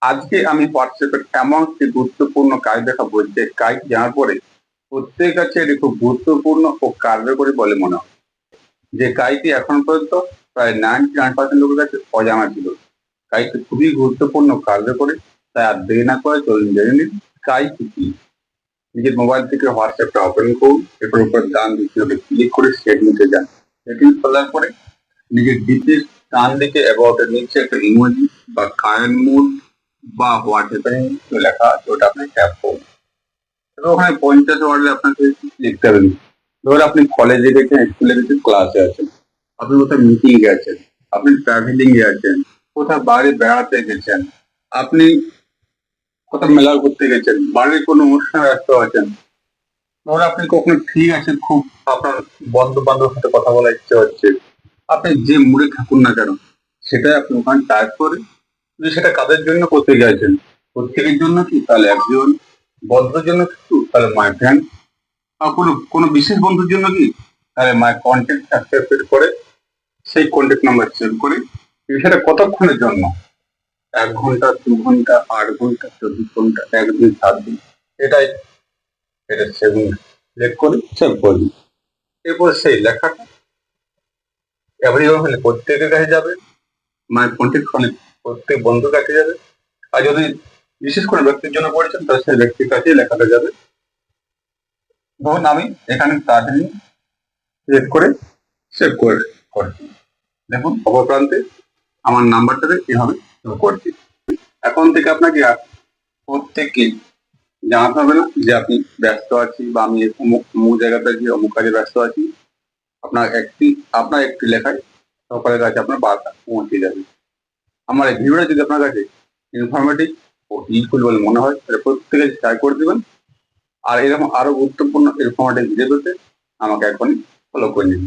আজকে আমি হোয়াটসঅ্যাপের এমন একটি গুরুত্বপূর্ণ কাজ দেখাবো যে কাজ জানার পরে প্রত্যেকের কাছে এটি খুব গুরুত্বপূর্ণ ও কার্যকরী বলে মনে হয়। যে কাজটি এখন পর্যন্ত প্রায় 99% লোকের কাছে অজানা ছিল। কাজটি খুবই গুরুত্বপূর্ণ কার্যকরী, তাই আর দেরি না করে চলুন জেনে নিন কাজটি কি। নিজের মোবাইল থেকে হোয়াটসঅ্যাপটা ওপেন করুন, এরপর উপর ডান দিকে ক্লিক করে সেটিংসে যান। সেটিংস খোলার পরে নিজের ডিপির ডান দিকে অ্যাবাউট এর নিচে একটা ইমোজি বা কারেন্ট মুড বা হোয়াটসঅ্যাপে লেখা আছে, ওটা আপনি ট্যাপ করুন। এবার ওখানে 50 ওয়ার্ডে আপনাকে লিখতে হবে। ধর আপনি কলেজে গেছেন, স্কুলে গেছেন, ক্লাসে আছেন, আপনি কোথাও মিটিং গেছেন, আপনি ট্রাভেলিং এ আছেন, কোথাও বাইরে বেড়াতে গেছেন, আপনি কোথাও মেলা ঘুরতে গেছেন, বাড়ির কোনো অনুষ্ঠানে ব্যস্ত আছেন, ধর আপনি কখনো ফ্রি আছেন, খুব আপনার বন্ধু বান্ধবের সাথে কথা বলার ইচ্ছে হচ্ছে, আপনি যে মুডে থাকুন না কেন সেটাই আপনি ওখানে টাইপ করে, যদি সেটা কাদের জন্য করতে চাইছেন, প্রত্যেকের জন্য কি তাহলে একজন, বন্ধুদের জন্য কিছু তাহলে মাই ফ্রেন্ড, আর কোনো কোনো বিশেষ বন্ধুর জন্য কি তাহলে মাই কন্ট্যাক্ট অ্যাক্সেপ্টেড করে সেই কন্ট্যাক্ট নাম্বার সেভ করে সেটা কতক্ষণের জন্য, 1 ঘন্টা, 2 ঘন্টা, 8 ঘন্টা, 24 ঘন্টা, 1 দিন, 7 দিন, এটাই এটা সেভিং সিলেক্ট করে সেভ করবি। এরপর সেই লেখাটা এভরিওয়ান হলে প্রত্যেকের কাছে যাবে, মাই কন্ট্যাক্ট হলে প্রত্যেক বন্ধুর কাছে যাবে, আর যদি বিশেষ করে ব্যক্তির জন্য পড়েছেন তাহলে সেই ব্যক্তির কাছেই লেখাটা যাবে। ধরুন আমি এখানে তাড়াতাড়ি সিলেক্ট করে সেভ করে করছি। দেখুন অপর প্রান্তে আমার নাম্বারটাতে এভাবে সেভ করছি। এখন থেকে আপনাকে আর প্রত্যেককে জানাতে হবে না যে আপনি ব্যস্ত আছি বা আমি অমুক অমুক জায়গাতে আছি, অমুক কাজে ব্যস্ত আছি। আপনার একটি লেখায় সকলের কাছে আপনার বার্তা পৌঁছে যাবে। আমার এই ভিডিওটা যদি আপনার কাছে ইনফরমেটিভ ও ইউজফুল বলে মনে হয় তাহলে প্রত্যেকে ট্রাই করে দেবেন। আর এরকম আরো গুরুত্বপূর্ণ ইনফরমেটিভ ভিডিও পেতে আমাকে এখনই ফলো করে নিন।